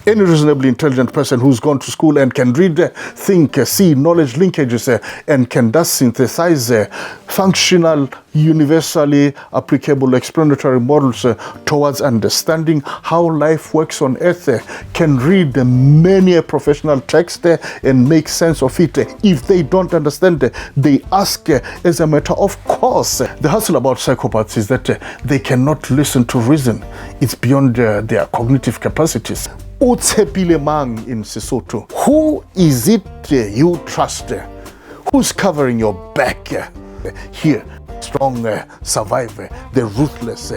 Any reasonably intelligent person who's gone to school and can read, think, see knowledge linkages, and can thus synthesize functional, universally applicable explanatory models towards understanding how life works on earth, can read many a professional text and make sense of it. If they don't understand, they ask as a matter of course. The hassle about psychopaths is that they cannot listen to reason. It's beyond their cognitive capacities. 𝗧𝗪𝗃𝗧𝗔𝗵𝗃 in Sesotho. Who is it you trust? Who's covering your back here? Strong survivor, the ruthless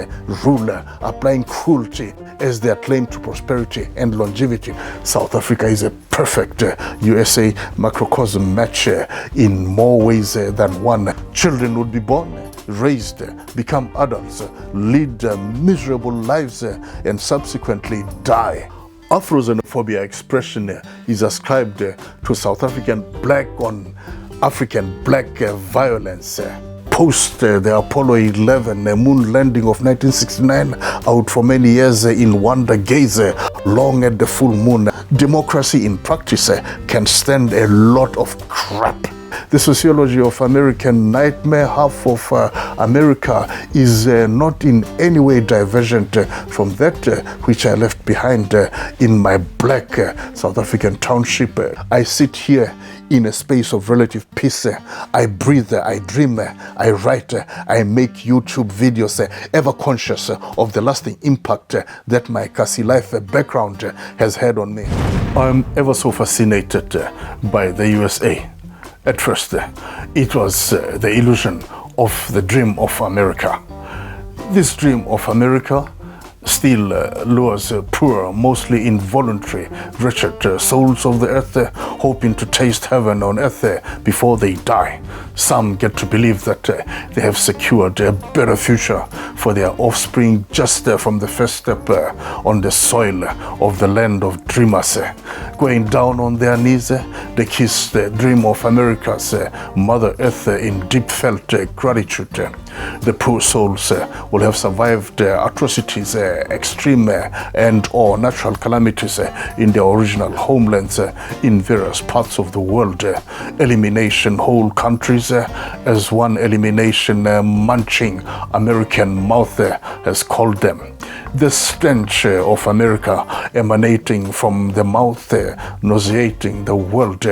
ruler, applying cruelty as their claim to prosperity and longevity. South Africa is a perfect USA macrocosm match in more ways than one. Children would be born, raised, become adults, lead miserable lives, and subsequently die. Afro-xenophobia expression is ascribed to South African black on African black violence. Post the Apollo 11 moon landing of 1969, out for many years in wonder gaze, long at the full moon, democracy in practice can stand a lot of crap. The sociology of American nightmare, half of America, is not in any way divergent from that which I left behind in my black South African township. I sit here in a space of relative peace. I breathe, I dream, I write, I make YouTube videos, ever conscious of the lasting impact that my 𝗪𝗃 life background has had on me. I'm ever so fascinated by the USA. At first, it was the illusion of the dream of America. This dream of America still lures poor, mostly involuntary, wretched souls of the earth, hoping to taste heaven on earth before they die. Some get to believe that they have secured a better future for their offspring just from the first step on the soil of the land of dreamers. Going down on their knees, they kiss the dream of America's Mother Earth in deep felt gratitude. The poor souls will have survived atrocities, extreme and or natural calamities in their original homelands in various parts of the world. Elimination whole countries, as one elimination munching American mouth has called them. The stench of America emanating from the mouth, nauseating the world.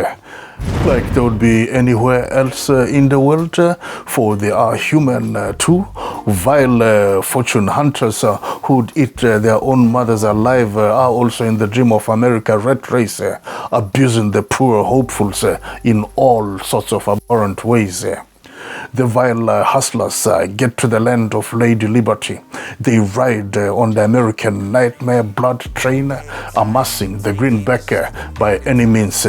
Like there would be anywhere else in the world, for they are human too. Vile fortune hunters who'd eat their own mothers alive are also in the dream of America rat race, abusing the poor hopefuls in all sorts of abhorrent ways. The vile hustlers get to the land of Lady Liberty. They ride on the American nightmare blood train, amassing the greenback by any means.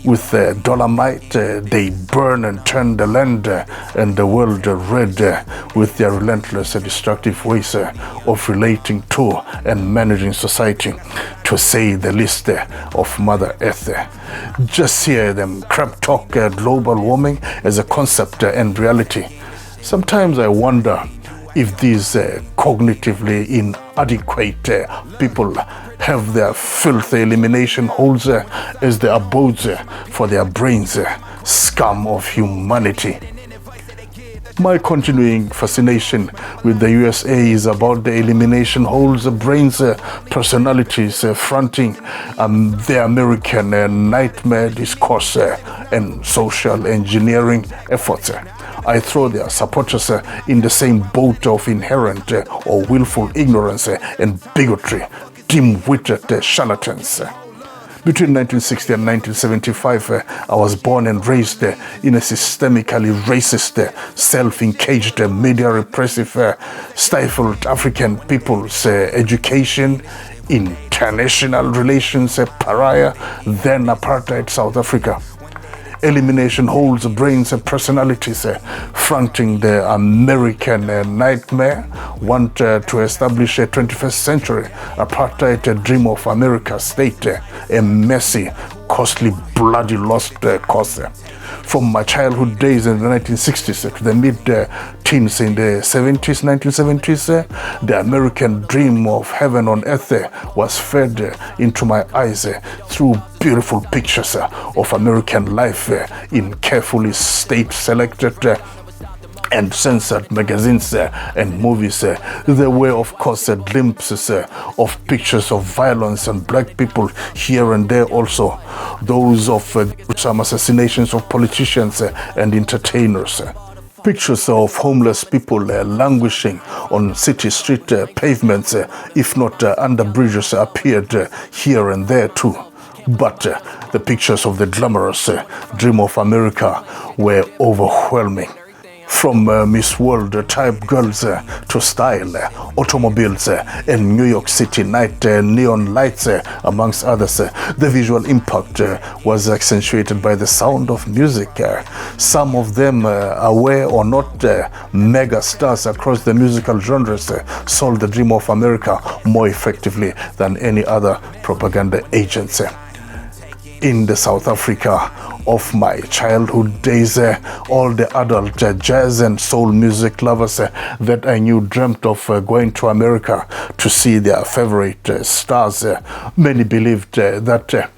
With dolomite, they burn and turn the land and the world red with their relentless and destructive ways of relating to and managing society, to say the least of Mother Earth. Just hear them crap talk global warming as a concept and reality. Sometimes I wonder if these cognitively inadequate people have their filthy elimination holes as the abodes for their brains, scum of humanity. My continuing fascination with the USA is about the elimination holes, brains, personalities fronting the American nightmare discourse and social engineering efforts. I throw their supporters in the same boat of inherent or willful ignorance and bigotry, dim-witted charlatans. Between 1960 and 1975, I was born and raised in a systemically racist, self-encaged, media-repressive, stifled African people's education, international relations, pariah, then apartheid South Africa. elimination holds brains and personalities, fronting the American nightmare, want to establish a 21st century apartheid dream of America state, a messy, costly, bloody, lost cause. From my childhood days in the 1960s to the mid-teens in the 1970s, the American dream of heaven on earth was fed into my eyes through beautiful pictures of American life in carefully state-selected and censored magazines and movies. There were, of course, glimpses of pictures of violence and black people here and there also. Those of some assassinations of politicians and entertainers. Pictures of homeless people languishing on city street pavements, if not under bridges, appeared here and there too. But the pictures of the glamorous dream of America were overwhelming. From Miss World type girls to style, automobiles, and New York City night neon lights, amongst others. The visual impact was accentuated by the sound of music. Some of them, aware or not, mega stars across the musical genres, sold the dream of America more effectively than any other propaganda agency. In the South Africa of my childhood days, all the adult jazz and soul music lovers that I knew dreamt of going to America to see their favorite stars. Many believed that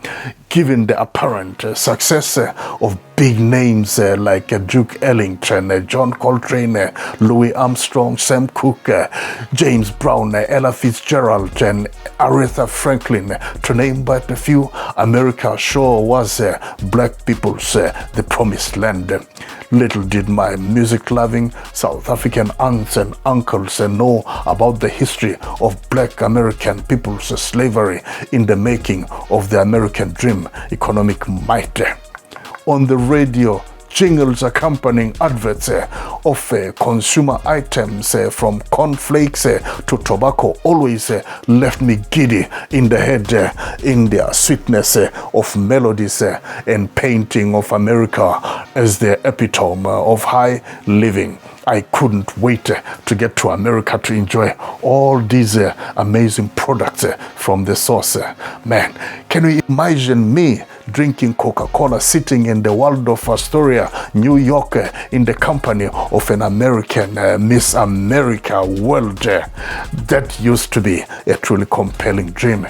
given the apparent success of big names like Duke Ellington, John Coltrane, Louis Armstrong, Sam Cooke, James Brown, Ella Fitzgerald, and Aretha Franklin, to name but a few, America sure was black people's the promised land. Little did my music-loving South African aunts and uncles know about the history of black American people's slavery in the making of the American dream economic might. On the radio, jingles accompanying adverts of consumer items from cornflakes to tobacco always left me giddy in the head in their sweetness of melodies and painting of America as the epitome of high living. I couldn't wait to get to America to enjoy all these amazing products from the source. Man, can you imagine me drinking Coca-Cola sitting in the Waldorf Astoria, New York, in the company of an American Miss America world? That used to be a truly compelling dream.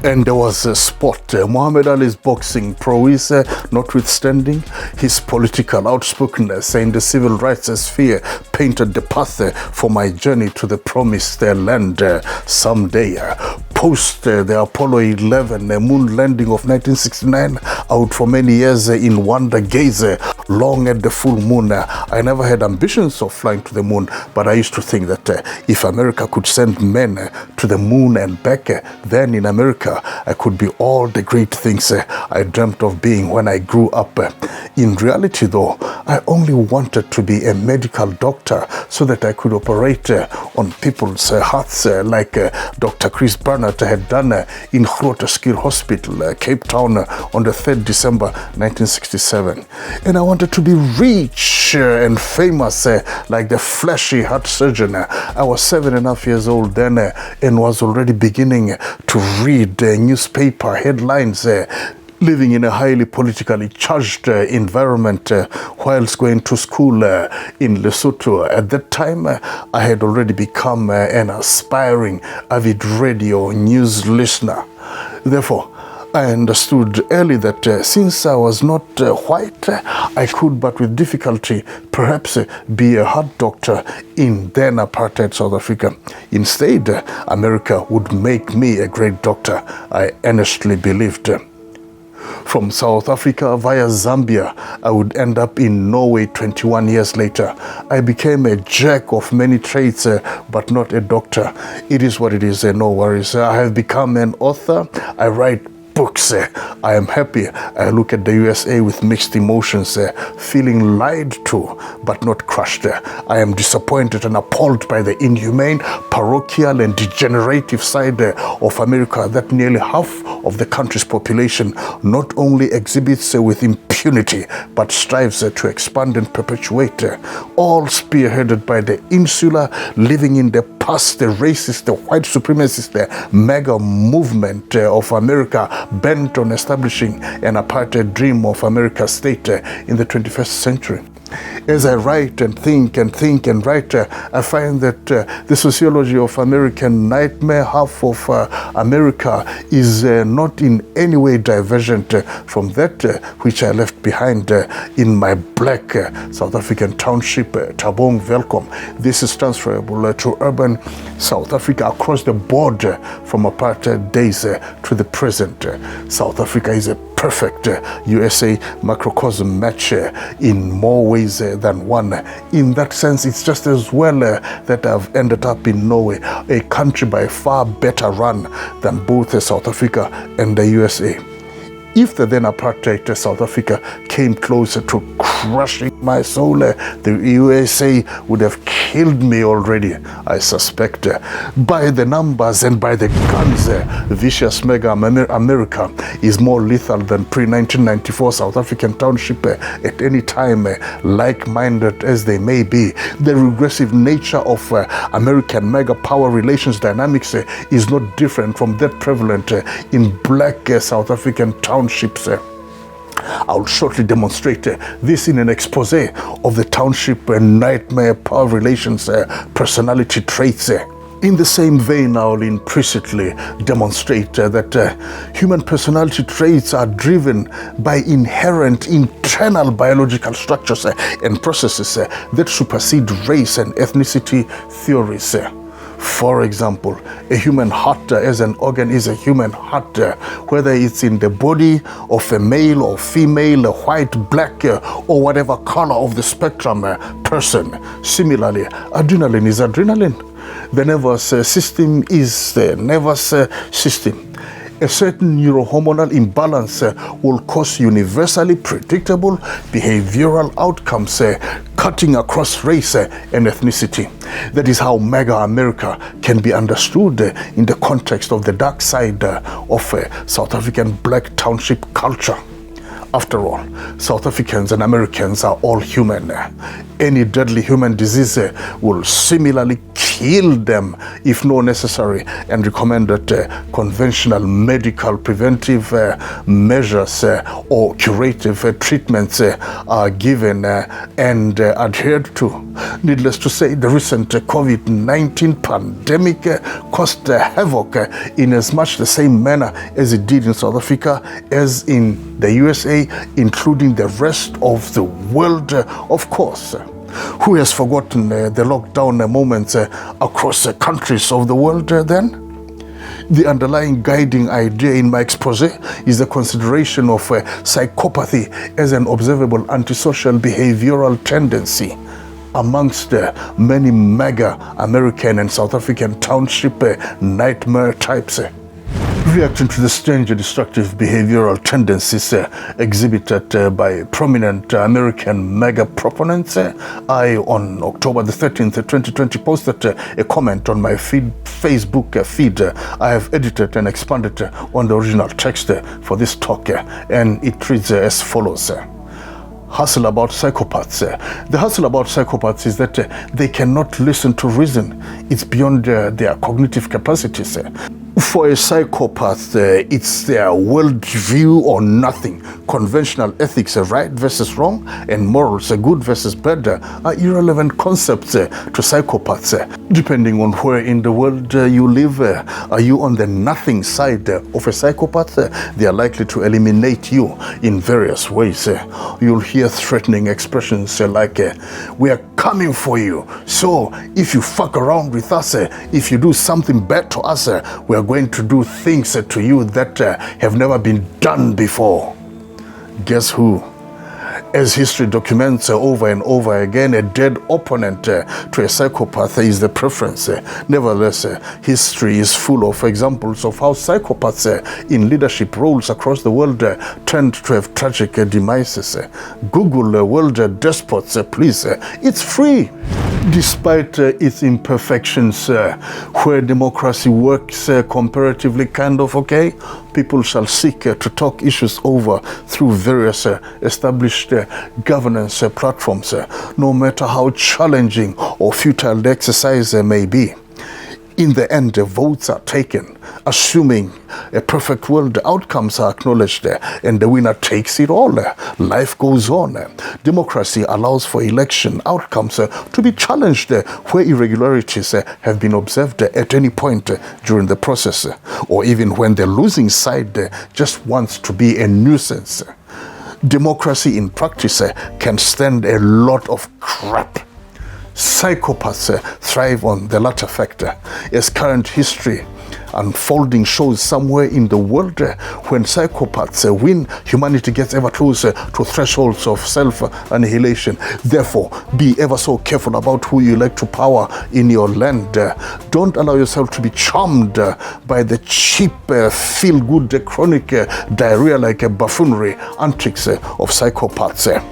And there was a sport. Muhammad Ali's boxing prowess, notwithstanding, his political outspokenness in the civil rights sphere painted the path for my journey to the promised land someday. Post the Apollo 11 moon landing of 1969, out for many years in wonder gaze, long at the full moon. I never had ambitions of flying to the moon, but I used to think that if America could send men to the moon and back, then in America I could be all the great things I dreamt of being when I grew up. In reality, though, I only wanted to be a medical doctor so that I could operate on people's hearts like Dr. Chris Barnett had done in 𝗪𝗪 Hospital, Cape Town, on the 3rd December 1967. And I wanted to be rich and famous like the flashy heart surgeon. I was 7.5 years old then and was already beginning to read newspaper headlines, living in a highly politically charged environment whilst going to school in Lesotho. At that time, I had already become an aspiring avid radio news listener. Therefore, I understood early that since I was not white, I could but with difficulty perhaps be a heart doctor in then apartheid South Africa. Instead, America would make me a great doctor, I earnestly believed. From South Africa via Zambia, I would end up in Norway 21 years later. I became a jack of many trades, but not a doctor. It is what it is, no worries. I have become an author. I write books. I am happy. I look at the USA with mixed emotions, feeling lied to, but not crushed. I am disappointed and appalled by the inhumane, parochial, and degenerative side of America that nearly half of the country's population not only exhibits with impunity, but strives to expand and perpetuate, all spearheaded by the insular, living in the past, the racist, the white supremacist, the MAGA movement of America, bent on establishing an apartheid dream of America state in the 21st century. As I write and think and write, I find that the sociology of American nightmare, half of America, is not in any way divergent from that which I left behind in my black South African township, Thabong, Welkom. This is transferable to urban South Africa across the board, from apartheid days to the present. South Africa is a perfect USA macrocosm match in more ways than one. In that sense, it's just as well that I've ended up in Norway, a country by far better run than both South Africa and the USA. If the then apartheid South Africa came closer to crushing my soul, the USA would have killed me already, I suspect. By the numbers and by the guns, vicious MAGA America is more lethal than pre-1994 South African township at any time, like-minded as they may be. The regressive nature of American MAGA power relations dynamics is not different from that prevalent in black South African townships. I'll shortly demonstrate this in an expose of the township nightmare power relations personality traits. In the same vein, I'll implicitly demonstrate that human personality traits are driven by inherent internal biological structures and processes that supersede race and ethnicity theories. For example, a human heart as an organ is a human heart, whether it's in the body of a male or female, white, black, or whatever color of the spectrum person. Similarly, adrenaline is adrenaline. The nervous system is the nervous system. A certain neurohormonal imbalance will cause universally predictable behavioral outcomes cutting across race and ethnicity. That is how MAGA America can be understood in the context of the dark side of South African black township culture. After all, South Africans and Americans are all human. Any deadly human disease will similarly kill them if no necessary and recommended conventional medical preventive measures or curative treatments are given and adhered to. Needless to say, the recent COVID-19 pandemic caused havoc in as much the same manner as it did in South Africa as in the USA, including the rest of the world, of course. Who has forgotten the lockdown moments across the countries of the world then? The underlying guiding idea in my expose is the consideration of psychopathy as an observable antisocial behavioral tendency amongst many MAGA American and South African township nightmare types. Reacting to the strange and destructive behavioral tendencies exhibited by prominent American MAGA proponents, I, on October the 13th, 2020, posted a comment on my Facebook feed. I have edited and expanded on the original text for this talk, and it reads as follows. Hustle about psychopaths. The hustle about psychopaths is that they cannot listen to reason. It's beyond their cognitive capacities. For a psychopath, it's their worldview or nothing. Conventional ethics, right versus wrong, and morals, good versus bad, are irrelevant concepts to psychopaths. Depending on where in the world you live, are you on the nothing side of a psychopath? They are likely to eliminate you in various ways. You'll hear threatening expressions like, we are coming for you. So if you fuck around with us, if you do something bad to us, we are going to do things to you that have never been done before. Guess who? As history documents over and over again, a dead opponent to a psychopath is the preference. Nevertheless, history is full of examples of how psychopaths in leadership roles across the world tend to have tragic demises. Google world despots, please. It's free. Despite its imperfections, where democracy works comparatively kind of okay, people shall seek to talk issues over through various established governance platforms, no matter how challenging or futile the exercise may be. In the end, the votes are taken, assuming a perfect world, the outcomes are acknowledged, and the winner takes it all. Life goes on. Democracy allows for election outcomes to be challenged where irregularities have been observed at any point during the process, or even when the losing side just wants to be a nuisance. Democracy in practice can stand a lot of crap. Psychopaths thrive on the latter factor, as current history unfolding shows. Somewhere in the world, when psychopaths win, humanity gets ever closer to thresholds of self-annihilation. Therefore, be ever so careful about who you elect to power in your land. Don't allow yourself to be charmed by the cheap, feel-good, chronic diarrhea-like buffoonery antics of psychopaths.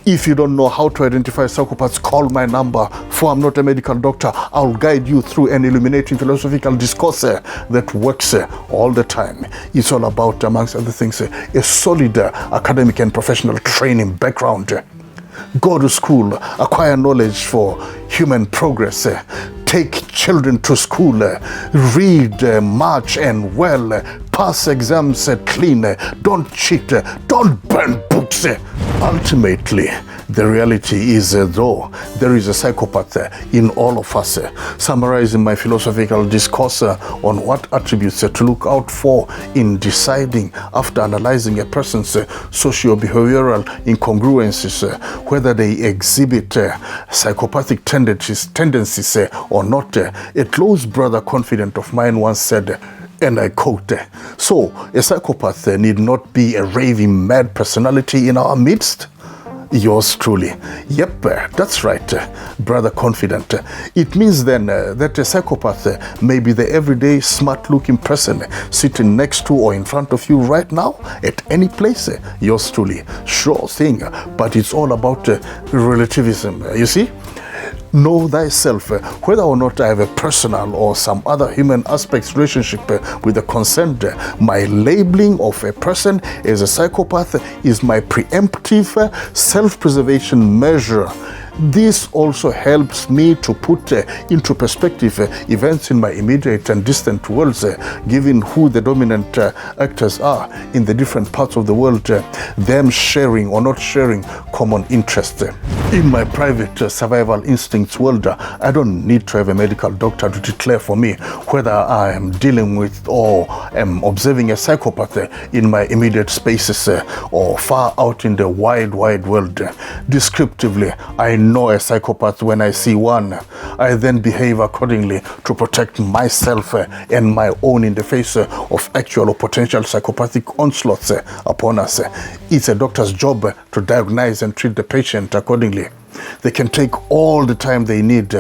If you don't know how to identify psychopaths, call my number, for I'm not a medical doctor. I'll guide you through an illuminating philosophical discourse that works all the time. It's all about, amongst other things, a solid academic and professional training background. Go to school, acquire knowledge for human progress. Take children to school, read, march and well, pass exams clean, don't cheat, don't burn books. Ultimately, the reality is, though, there is a psychopath in all of us. Summarizing my philosophical discourse on what attributes to look out for in deciding, after analyzing a person's socio-behavioral incongruencies, whether they exhibit psychopathic tendencies or not. A close brother confident of mine once said, and I quote, "So a psychopath need not be a raving mad personality in our midst?" Yours truly. Yep, that's right, brother confident. It means then that a psychopath may be the everyday smart-looking person sitting next to or in front of you right now at any place. Yours truly. Sure thing, but it's all about relativism, you see? Know thyself, whether or not I have a personal or some other human aspects relationship with the concerned. My labeling of a person as a psychopath is my preemptive self-preservation measure. This also helps me to put into perspective events in my immediate and distant worlds, given who the dominant actors are in the different parts of the world, them sharing or not sharing common interests. In my private survival instincts world, I don't need to have a medical doctor to declare for me whether I am dealing with or am observing a psychopath in my immediate spaces or far out in the wide world. Descriptively, I know a psychopath when I see one. I then behave accordingly to protect myself and my own in the face of actual or potential psychopathic onslaughts upon us. It's a doctor's job to diagnose and treat the patient accordingly. They can take all the time they need.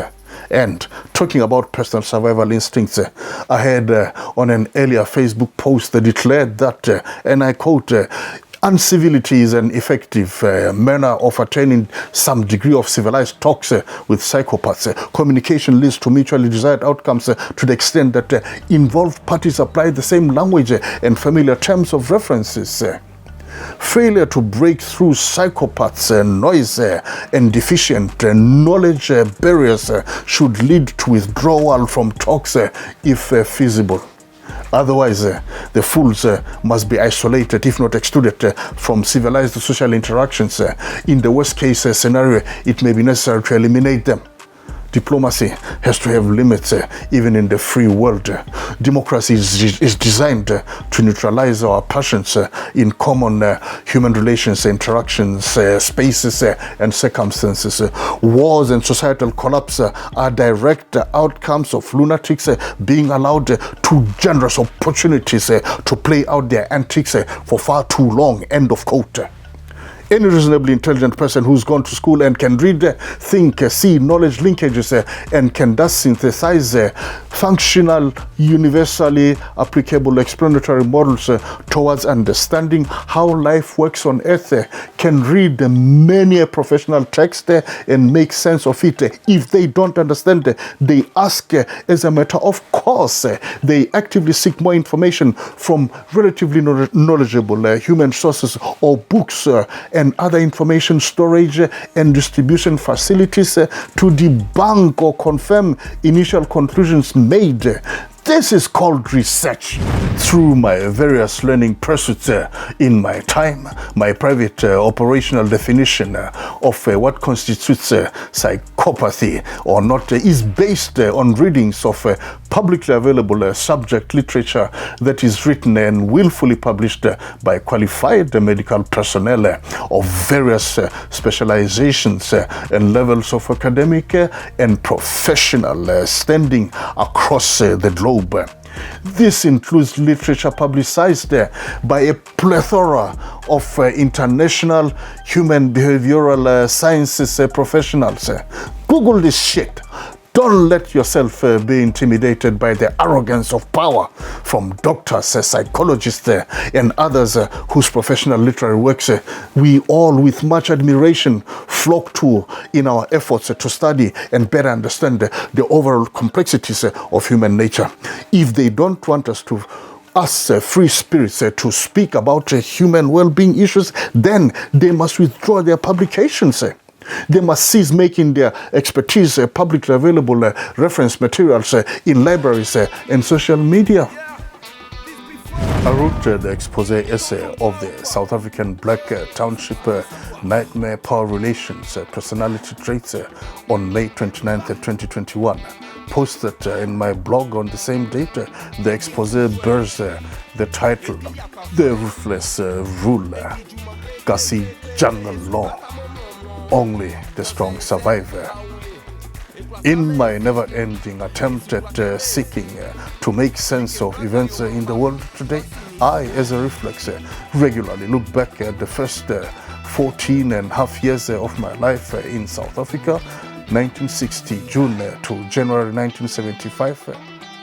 And talking about personal survival instincts, I had on an earlier Facebook post declared that, and I quote, "Uncivility is an effective manner of attaining some degree of civilized talks with psychopaths. Communication leads to mutually desired outcomes to the extent that involved parties apply the same language and familiar terms of references. Failure to break through psychopaths' noise and deficient knowledge barriers should lead to withdrawal from talks if feasible. Otherwise, the fools must be isolated, if not excluded, from civilized social interactions. In the worst case scenario, it may be necessary to eliminate them. Diplomacy has to have limits, even in the free world. Democracy is designed to neutralize our passions in common human relations, interactions, spaces, and circumstances. Wars and societal collapse are direct outcomes of lunatics being allowed too generous opportunities to play out their antics for far too long. End of quote. Any reasonably intelligent person who's gone to school and can read, think, see knowledge linkages, and can thus synthesize functional, universally applicable explanatory models towards understanding how life works on earth, can read many a professional text and make sense of it. If they don't understand, they ask as a matter of course. They actively seek more information from relatively knowledgeable human sources or books and other information storage and distribution facilities to debunk or confirm initial conclusions made. This is called research. Through my various learning pursuits in my time, my private operational definition of what constitutes psychopathy or not is based on readings of publicly available subject literature that is written and willfully published by qualified medical personnel of various specializations and levels of academic and professional standing across the globe. This includes literature publicized by a plethora of international human behavioral sciences professionals. Google this shit. Don't let yourself be intimidated by the arrogance of power from doctors, psychologists, and others whose professional literary works we all, with much admiration, flock to in our efforts to study and better understand the overall complexities of human nature. If they don't want us free spirits to speak about human well-being issues, then they must withdraw their publications. They must cease making their expertise publicly available reference materials in libraries and social media. I wrote the expose essay of the South African Black Township Nightmare Power Relations Personality Traits on May 29th, 2021. Posted in my blog on the same date. The expose bears the title, The Ruthless Ruler, Kasi Jungle Law. Only the strong survive. In my never-ending attempt at seeking to make sense of events in the world today, I, as a reflex, regularly look back at the first 14 and a half years of my life in South Africa, 1960 June to January 1975.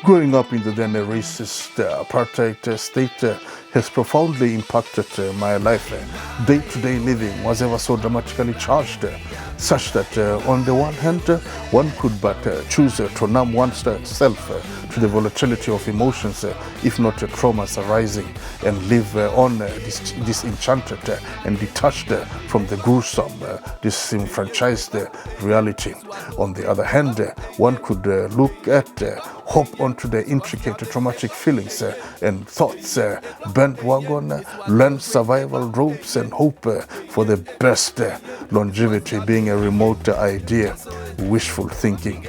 Growing up in the then racist apartheid state has profoundly impacted my life. Day-to-day living was ever so dramatically charged, such that on the one hand, one could but choose to numb oneself to the volatility of emotions, if not traumas arising, and live on disenchanted and detached from the gruesome, disenfranchised reality. On the other hand, one could look at, hop onto the intricate traumatic feelings and thoughts, bandwagon, learn survival ropes, and hope for the best, longevity being a remote idea, wishful thinking.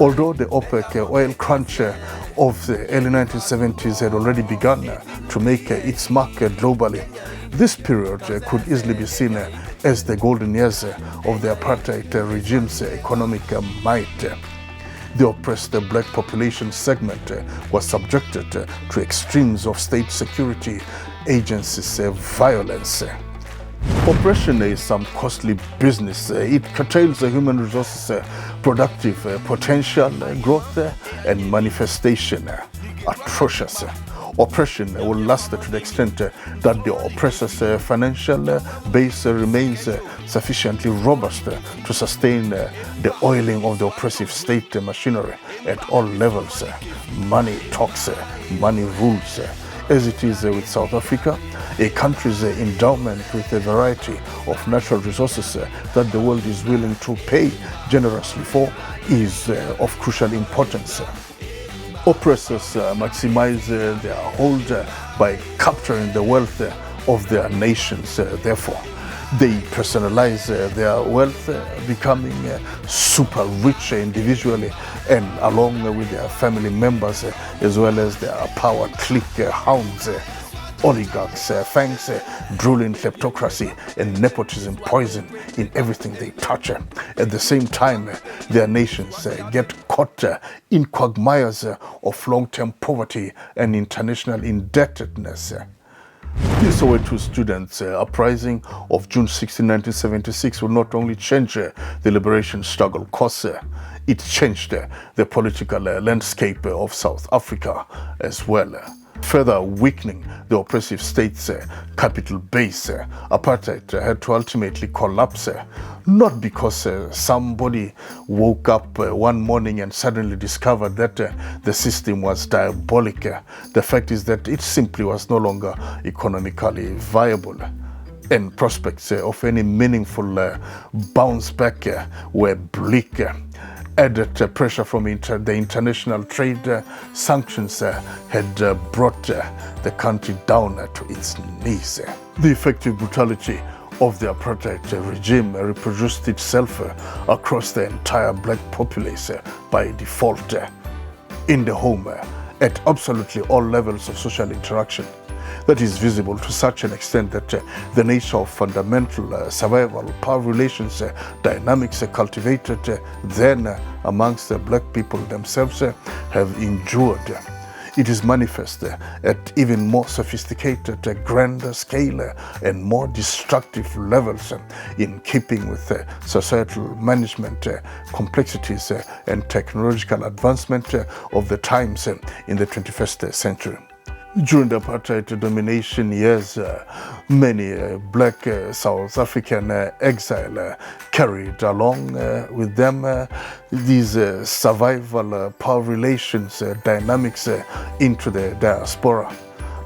Although the OPEC oil crunch of the early 1970s had already begun to make its mark globally, this period could easily be seen as the golden years of the apartheid regime's economic might. The oppressed black population segment was subjected to extremes of state security agencies' violence. Oppression is some costly business. It curtails the human resources, productive potential, growth, and manifestation. Atrocious. Oppression will last to the extent that the oppressor's financial base remains sufficiently robust to sustain the oiling of the oppressive state machinery at all levels. Money talks, money rules. As it is with South Africa, a country's endowment with a variety of natural resources that the world is willing to pay generously for is of crucial importance. Oppressors maximize their hold by capturing the wealth of their nations. Therefore, they personalize their wealth, becoming super rich individually and along with their family members, as well as their power clique hounds, oligarchs, fangs, drooling kleptocracy and nepotism poison in everything they touch. At the same time, their nations get caught in quagmires of long-term poverty and international indebtedness. The Soweto students' uprising of June 16, 1976 will not only change the liberation struggle course, it changed the political landscape of South Africa as well, further weakening the oppressive state's capital base. Apartheid had to ultimately collapse, not because somebody woke up one morning and suddenly discovered that the system was diabolic. The fact is that it simply was no longer economically viable, and prospects of any meaningful bounce back were bleak. Added pressure from the international trade sanctions had brought the country down to its knees. The effective brutality of the apartheid regime reproduced itself across the entire black populace by default, in the home, at absolutely all levels of social interaction. That is visible to such an extent that the nature of fundamental survival power relations dynamics cultivated then amongst the black people themselves have endured. It is manifest at even more sophisticated, grander scale and more destructive levels, in keeping with societal management complexities and technological advancement of the times in the 21st century. During the apartheid domination years, many black South African exile carried along with them these survival power relations dynamics into the diaspora.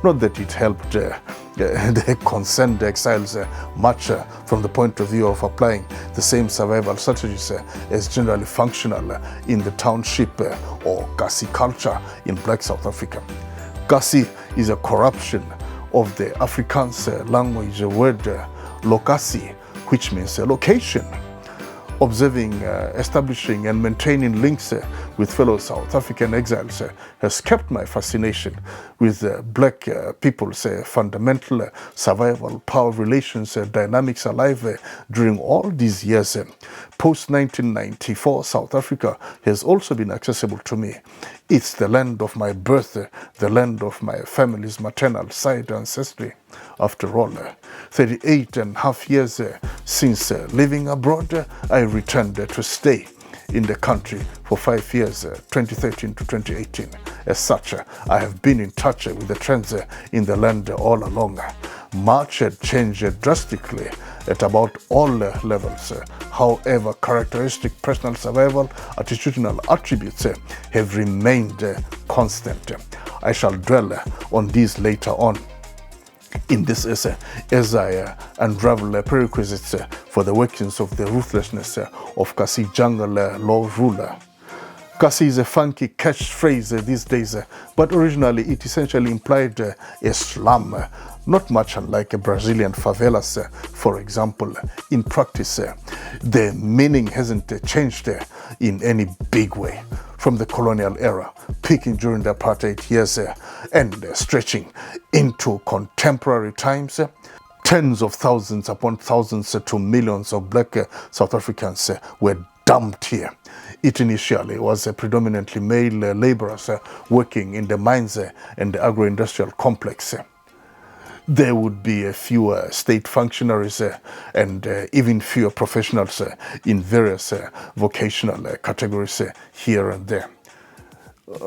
Not that it helped the concerned exiles much from the point of view of applying the same survival strategies as generally functional in the township or 𝗥𝗰𝗲 culture in black South Africa. 𝗥𝗰𝗲 is a corruption of the Afrikaans language word 𝗨𝗃𝗃𝗃, which means location. Observing, establishing and maintaining links with fellow South African exiles has kept my fascination with black people's fundamental survival power relations dynamics alive during all these years. Post-1994 South Africa has also been accessible to me. It's the land of my birth, the land of my family's maternal side ancestry. After all, 38.5 years since living abroad, I returned to stay in the country for 5 years, 2013 to 2018. As such, I have been in touch with the trends in the land all along. Much had changed drastically at about all levels. However, characteristic personal survival attitudinal attributes have remained constant. I shall dwell on these later on in this essay as I unravel prerequisites for the workings of the ruthlessness of 𝗥𝗰𝗃 jungle law ruler. 𝗥𝗰𝗃 is a funky catchphrase these days, but originally it essentially implied a slum, not much unlike Brazilian favelas, for example. In practice, the meaning hasn't changed in any big way. From the colonial era, peaking during the apartheid years and stretching into contemporary times, tens of thousands upon thousands to millions of black South Africans were dumped here. It initially was predominantly male laborers working in the mines and the agro-industrial complex. There would be a few state functionaries and even fewer professionals in various vocational categories here and there.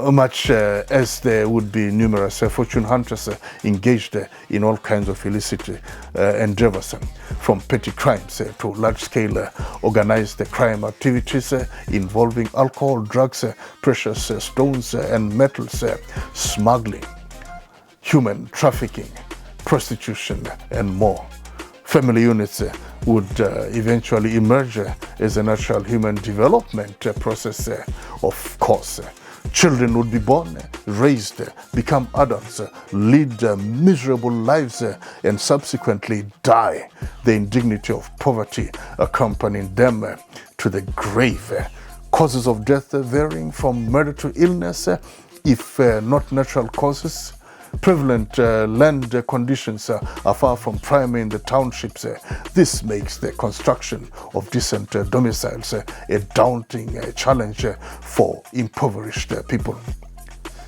Much as there would be numerous fortune hunters engaged in all kinds of illicit endeavors, from petty crimes to large-scale organized crime activities involving alcohol, drugs, precious stones and metals, smuggling, human trafficking, prostitution and more. Family units would eventually emerge as a natural human development process, of course. Children would be born, raised, become adults, lead miserable lives, and subsequently die, the indignity of poverty accompanying them to the grave. Causes of death varying from murder to illness, if not natural causes. Prevalent land conditions are far from prime in the townships. This makes the construction of decent domiciles a daunting challenge for impoverished people.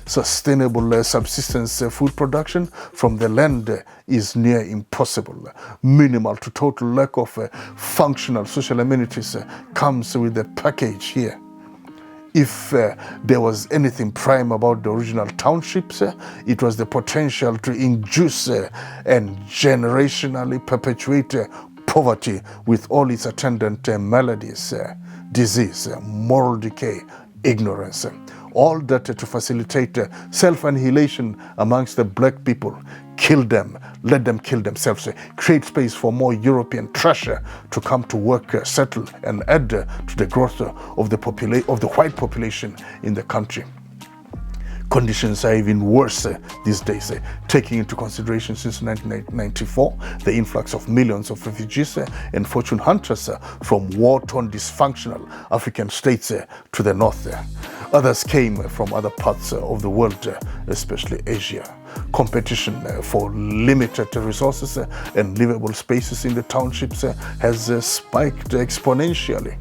sustainable subsistence food production from the land is near impossible. Minimal to total lack of functional social amenities comes with the package here. If there was anything prime about the original townships, it was the potential to induce and generationally perpetuate poverty with all its attendant maladies, disease, moral decay, ignorance. All that to facilitate self-annihilation amongst the black people. Kill them, let them kill themselves, create space for more European trash to come to work, settle, and add to the growth of the white population in the country. Conditions are even worse these days, taking into consideration since 1994 the influx of millions of refugees and fortune hunters from war-torn dysfunctional African states to the north. Others came from other parts of the world, especially Asia. Competition for limited resources and livable spaces in the townships has spiked exponentially,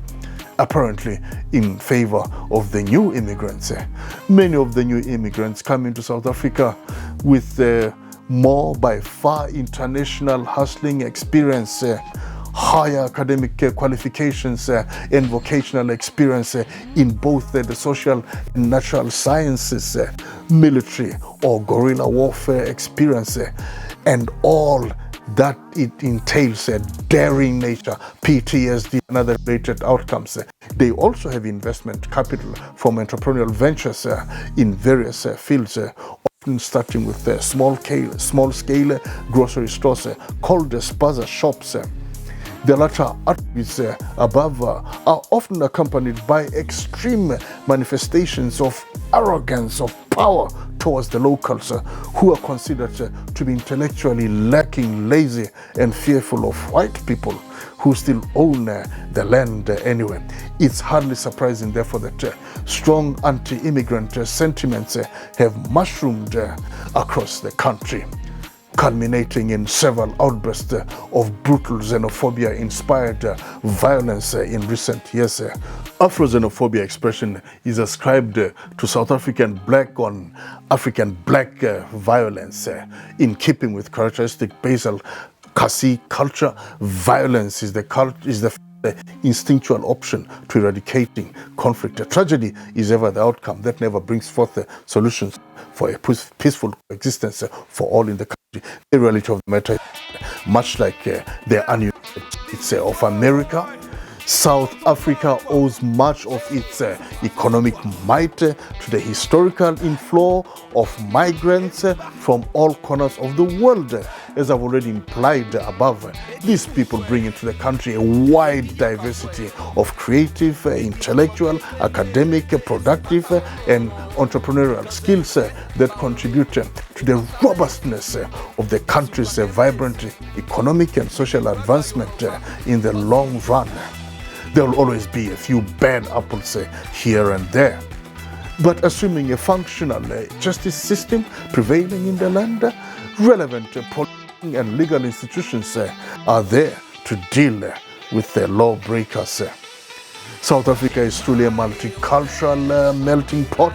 apparently in favor of the new immigrants. Many of the new immigrants come into South Africa with more by far international hustling experience, higher academic qualifications and vocational experience in both the social and natural sciences, military or guerrilla warfare experience, and all that it entails, daring nature, PTSD, and other related outcomes. They also have investment capital from entrepreneurial ventures in various fields, often starting with small-scale grocery stores called spaza shops. The latter attributes above are often accompanied by extreme manifestations of arrogance, of power towards the locals who are considered to be intellectually lacking, lazy, and fearful of white people who still own the land anyway. It's hardly surprising, therefore, that strong anti-immigrant sentiments have mushroomed across the country, culminating in several outbursts of brutal xenophobia-inspired violence in recent years. Afro-xenophobia expression is ascribed to South African black on African black violence. In keeping with characteristic basal Kasi culture, violence is the instinctual option to eradicating conflict. A tragedy is ever the outcome that never brings forth solutions for a peaceful coexistence for all in the country. The reality of the matter, much like the United States of America, South Africa owes much of its economic might to the historical inflow of migrants from all corners of the world. As I've already implied above, these people bring into the country a wide diversity of creative, intellectual, academic, productive, and entrepreneurial skills that contribute to the robustness of the country's vibrant economic and social advancement in the long run. There will always be a few bad apples here and there. But assuming a functional justice system prevailing in the land, relevant political and legal institutions are there to deal with the lawbreakers. South Africa is truly a multicultural melting pot.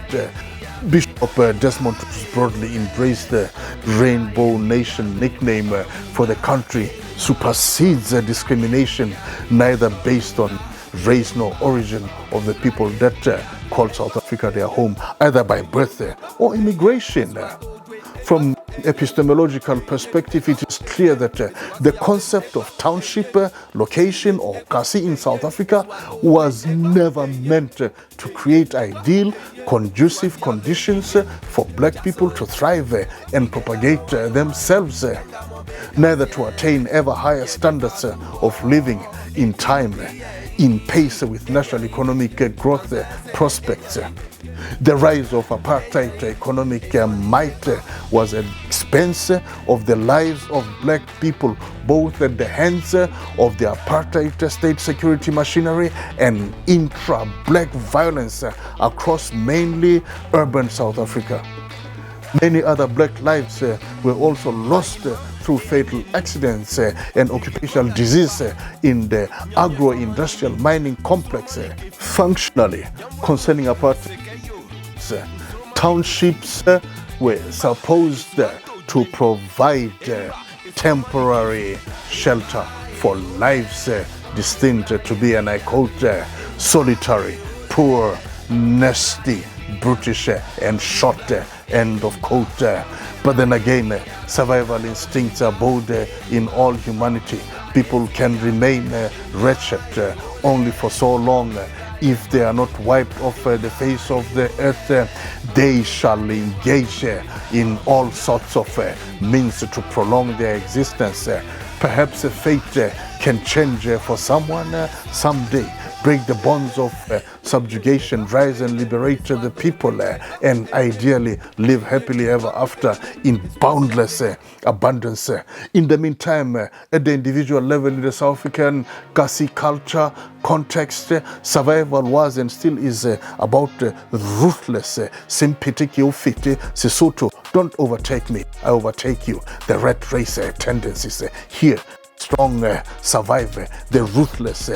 Bishop Desmond Tutu's broadly embraced the Rainbow Nation nickname for the country supersedes discrimination, neither based on race nor origin of the people that call South Africa their home, either by birth or immigration. From epistemological perspective, it is clear that the concept of township, location, or kasi in South Africa was never meant to create ideal, conducive conditions for black people to thrive and propagate themselves, neither to attain ever higher standards of living in time, in pace with national economic growth prospects. The rise of apartheid economic might was at the expense of the lives of black people, both at the hands of the apartheid state security machinery and intra-black violence across mainly urban South Africa. Many other black lives were also lost through fatal accidents and occupational disease in the agro-industrial mining complex. Functionally, concerning apartheid, Townships were supposed to provide temporary shelter for lives destined to be, and I quote, solitary, poor, nasty, brutish, and short, end of quote. But then again, survival instincts abode in all humanity. People can remain wretched only for so long. If they are not wiped off the face of the earth, they shall engage in all sorts of means to prolong their existence. Perhaps fate can change for someone someday. Break the bonds of subjugation, rise and liberate the people, and ideally live happily ever after in boundless abundance. In the meantime, at the individual level in the South African Kasi culture context, survival was and still is about ruthless 𝗕𝗵𝗃𝗃𝗃𝗃 Sesotho. Don't overtake me, I overtake you. The rat race tendencies here. Strong survive, the ruthless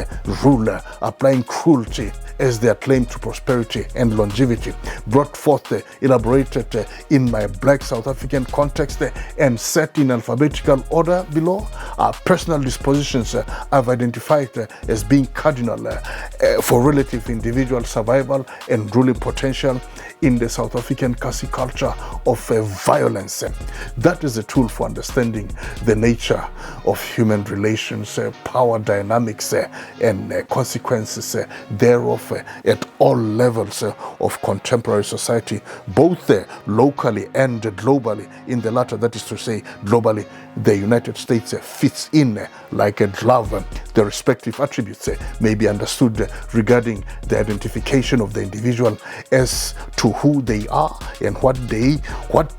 ruler applying cruelty as their claim to prosperity and longevity. Brought forth, elaborated in my black South African context and set in alphabetical order below, are personal dispositions I've identified as being cardinal for relative individual survival and ruling potential in the South African Kasi culture of violence. That is a tool for understanding the nature of human relations, power dynamics, and consequences thereof at all levels of contemporary society, both locally and globally. In the latter, that is to say, globally, the United States fits in like a glove. The respective attributes may be understood regarding the identification of the individual as to who they are and what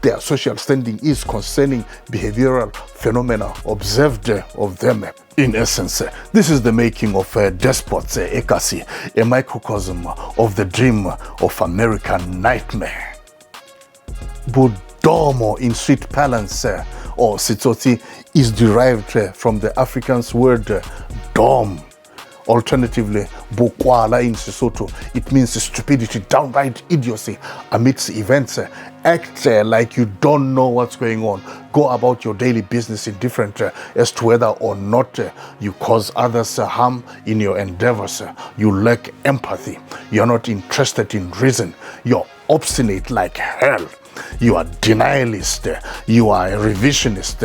their social standing is concerning behavioral phenomena observed of them. In essence, this is the making of despots, 𝗥𝗰𝗃𝗃, a microcosm of the dream of American nightmare. Budomo in sweet balance or sitsotsi is derived from the Afrikaans word dom. Alternatively, bukwala in Sesotho, it means stupidity, downright idiocy amidst events. Act like you don't know what's going on. Go about your daily business indifferent as to whether or not you cause others harm in your endeavors. You lack empathy. You're not interested in reason. You're obstinate like hell. You are denialist. You are a revisionist.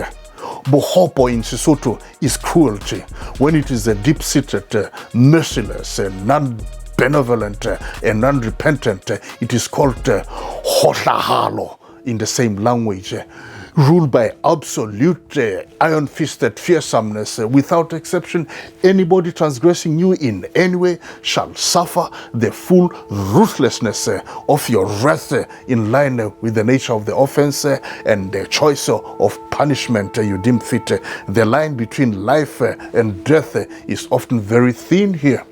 𝗵𝗰𝗆 in Sesotho is cruelty. When it is a deep-seated, merciless, non-benevolent, and non-repentant, it is called 𝗕𝗨𝗃𝗲 in the same language. Ruled by absolute iron-fisted fearsomeness, without exception, anybody transgressing you in any way shall suffer the full ruthlessness of your wrath in line with the nature of the offense and the choice of punishment you deem fit. The line between life and death is often very thin here.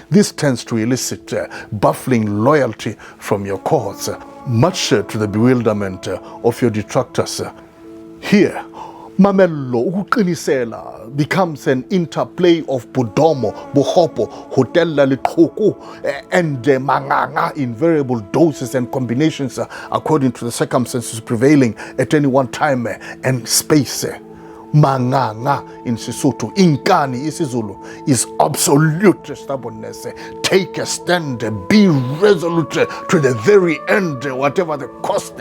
This tends to elicit baffling loyalty from your cohorts, much to the bewilderment of your detractors. Here, mamello 𝗥𝗰𝗃𝗃𝗃 becomes an interplay of budomo, 𝗵𝗃𝗆, 𝗪𝗃𝗃𝗃𝗃, and manganga in variable doses and combinations according to the circumstances prevailing at any one time and space. Manganga in Sesotho, inkani isiZulu, is absolute stubbornness. Take a stand, be resolute to the very end, whatever the cost.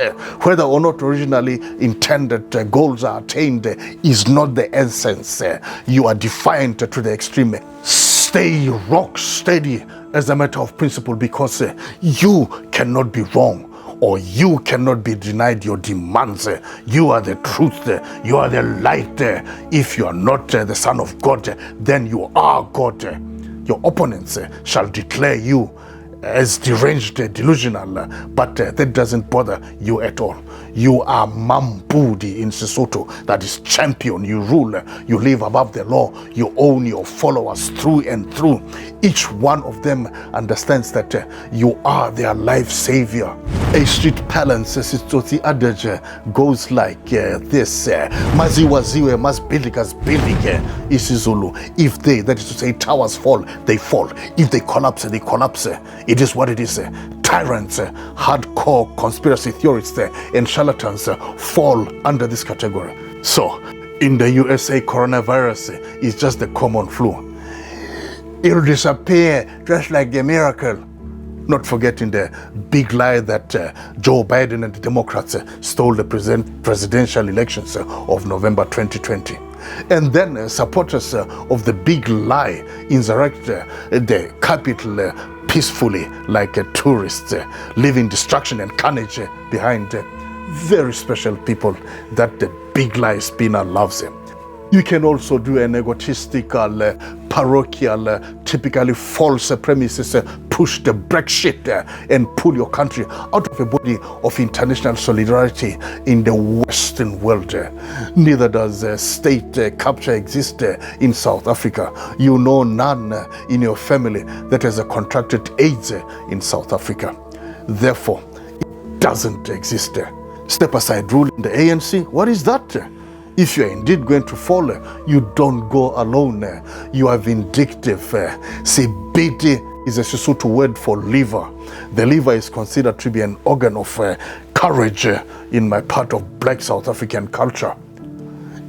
Whether or not originally intended goals are attained is not the essence. You are defiant to the extreme. Stay rock steady as a matter of principle, because you cannot be wrong, or you cannot be denied your demands. You are the truth. You are the light. If you are not the Son of God, then you are God. Your opponents shall declare you as deranged, delusional, but that doesn't bother you at all. You are Mambudi in Sesotho, that is champion. You rule, you live above the law, you own your followers through and through. Each one of them understands that you are their life savior. A street balance sitsotsi adage goes like this: maziwaziwe masbilligas billige isiZulu. If they, that is to say, towers fall, they fall. If they collapse, they collapse. It is what it is. tyrants, hardcore conspiracy theorists, and charlatans fall under this category. So, in the USA, coronavirus is just a common flu. It'll disappear just like a miracle. Not forgetting the big lie that Joe Biden and the Democrats stole the presidential elections of November 2020. And then supporters of the big lie insurrect the capital peacefully like tourists, leaving destruction and carnage behind. Very special people that the big lie spinner loves. You can also do an egotistical, parochial, typically false premises, push the Brexit and pull your country out of a body of international solidarity in the Western world. Neither does state capture exist in South Africa. You know none in your family that has contracted AIDS in South Africa. Therefore, it doesn't exist. Step aside rule in the ANC, what is that? If you are indeed going to fall, you don't go alone. You are vindictive. Sebete is a Sesotho word for liver. The liver is considered to be an organ of courage in my part of Black South African culture.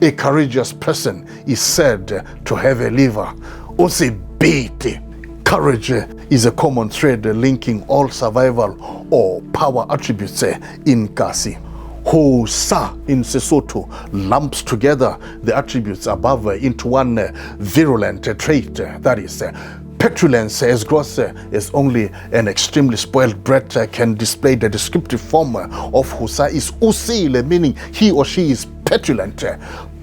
A courageous person is said to have a liver. Sebete. Courage is a common thread linking all survival or power attributes in Kasi. Hosa in Sesotho lumps together the attributes above into one virulent trait, that is, petulance, as gross as only an extremely spoiled brat can display. The descriptive form of Hosa is usile, meaning he or she is petulant.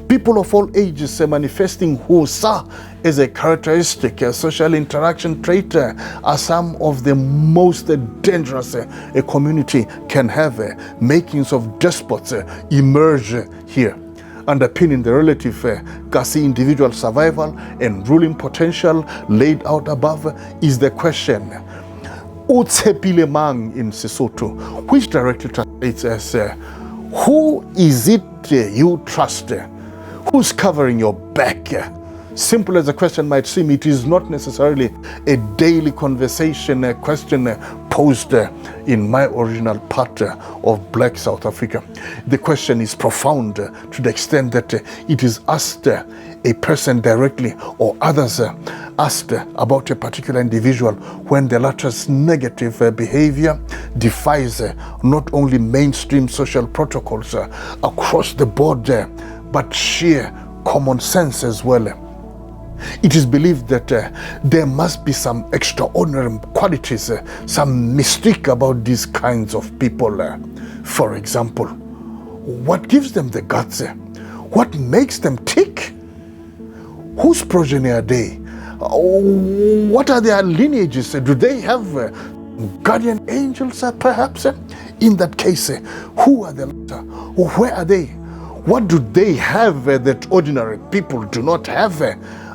People of all ages manifesting Hosa as a characteristic social interaction trait are some of the most dangerous a community can have. Makings of despots emerge here. Underpinning the relative Kasi individual survival and ruling potential laid out above is the question, 𝗧𝗪𝗪 mang in Sesotho, which directly translates as who is it you trust? Who's covering your back? Simple as the question might seem, it is not necessarily a daily conversation, a question posed in my original part of Black South Africa. The question is profound to the extent that it is asked a person directly or others asked about a particular individual when the latter's negative behavior defies not only mainstream social protocols across the board, but sheer common sense as well. It is believed that there must be some extraordinary qualities, some mystique about these kinds of people. For example, what gives them the guts? What makes them tick? Whose progeny are they? What are their lineages? Do they have guardian angels, perhaps? In that case, who are the latter? Where are they? What do they have that ordinary people do not have?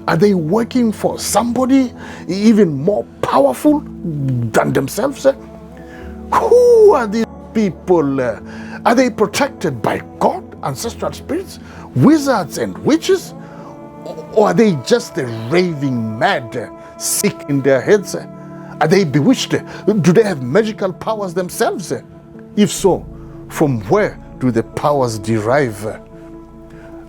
Are they working for somebody even more powerful than themselves? Who are these people? Are they protected by God, ancestral spirits, wizards and witches? Or are they just raving mad, sick in their heads? Are they bewitched? Do they have magical powers themselves? If so, from where do the powers derive?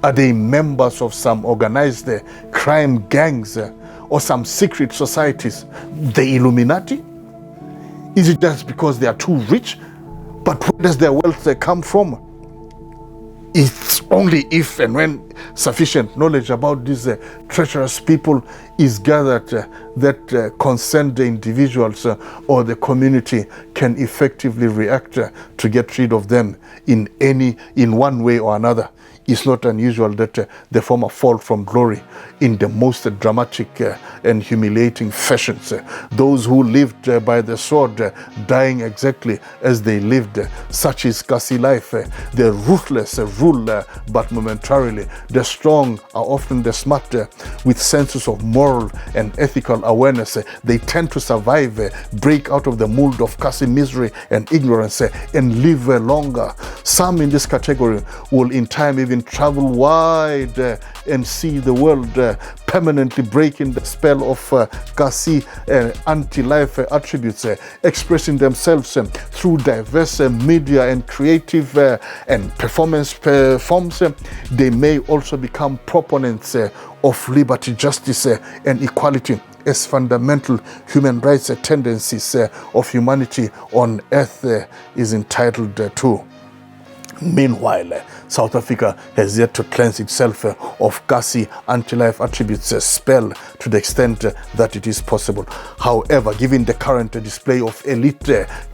Are they members of some organized crime gangs or some secret societies? The Illuminati? Is it just because they are too rich? But where does their wealth come from? It's only if and when sufficient knowledge about these treacherous people is gathered that concerned individuals or the community can effectively react to get rid of them in one way or another. It's not unusual that the former fall from glory in the most dramatic and humiliating fashions. Those who lived by the sword dying exactly as they lived. Such is Kasi life. The ruthless rule but momentarily. The strong are often the smart with senses of moral and ethical awareness. They tend to survive, break out of the mold of Kasi misery and ignorance and live longer. Some in this category will in time even even travel wide and see the world, permanently breaking the spell of 𝗥𝗰 anti-life attributes, expressing themselves through diverse media and creative and performance forms. They may also become proponents of liberty, justice, and equality as fundamental human rights tendencies of humanity on earth is entitled to. Meanwhile, South Africa has yet to cleanse itself of 𝗥𝗰 anti-life attributes spell to the extent that it is possible. However, given the current display of elite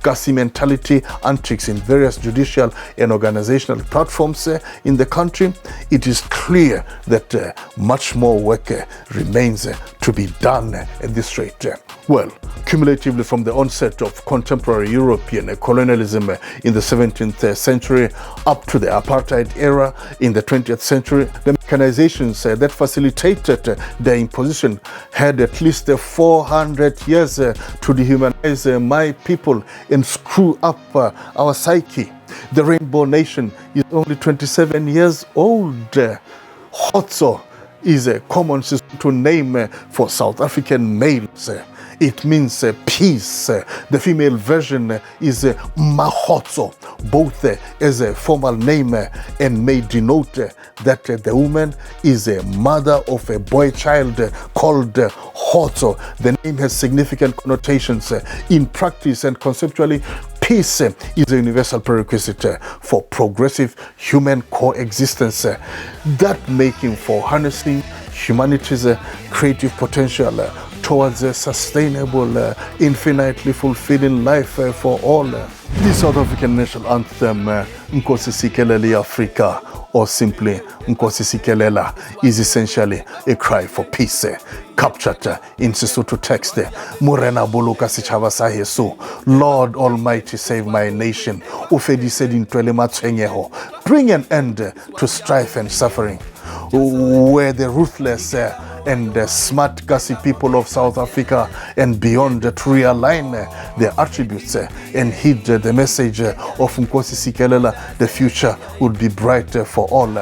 𝗥𝗰 mentality antics in various judicial and organizational platforms in the country, it is clear that much more work remains to be done at this rate. Well, cumulatively from the onset of contemporary European colonialism in the 17th century up to the apartheid era in the 20th century, the mechanizations that facilitated their imposition had at least 400 years to dehumanize my people and screw up our psyche. The Rainbow Nation is only 27 years old. 𝗧𝗛𝗘 is a common system name for South African males. It means peace. The female version is 𝗪𝗪𝗄𝗄, both as a formal name and may denote that the woman is a mother of a boy child called 𝗧𝗪. The name has significant connotations in practice and conceptually. Peace is a universal prerequisite for progressive human coexistence, that making for harnessing humanity's creative potential towards a sustainable, infinitely fulfilling life for all. The South African national anthem, 𝗪𝗺𝒻𝒃𝒃 𝗪𝗪, or simply 𝗪𝗺𝒻𝒃 𝗪𝗪, is essentially a cry for peace, captured in Sesotho text. Morena boloka setjhaba sa heso. Lord Almighty, save my nation. O fedise dintwa le matshwenyeho. Bring an end to strife and suffering. Where the ruthless and smart 𝗥𝗰 people of South Africa and beyond to realign their attributes and heed the message of 𝗪𝗺𝒻𝒃 𝗪𝗪, the future would be bright for all.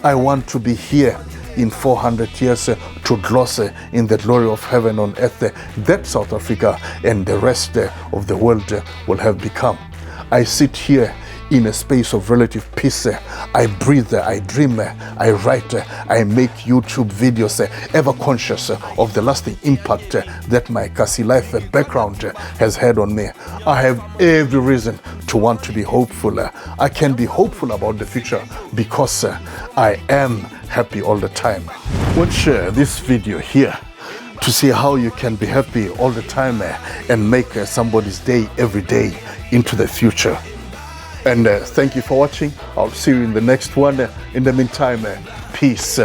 I want to be here in 400 years to gloss in the glory of heaven on earth that South Africa and the rest of the world will have become. I sit here in a space of relative peace. I breathe, I dream, I write, I make YouTube videos, ever conscious of the lasting impact that my 𝗥𝗰 life background has had on me. I have every reason to want to be hopeful. I can be hopeful about the future because I am happy all the time. Watch this video here to see how you can be happy all the time and make somebody's day every day into the future. And thank you for watching. I'll see you in the next one. In the meantime, peace.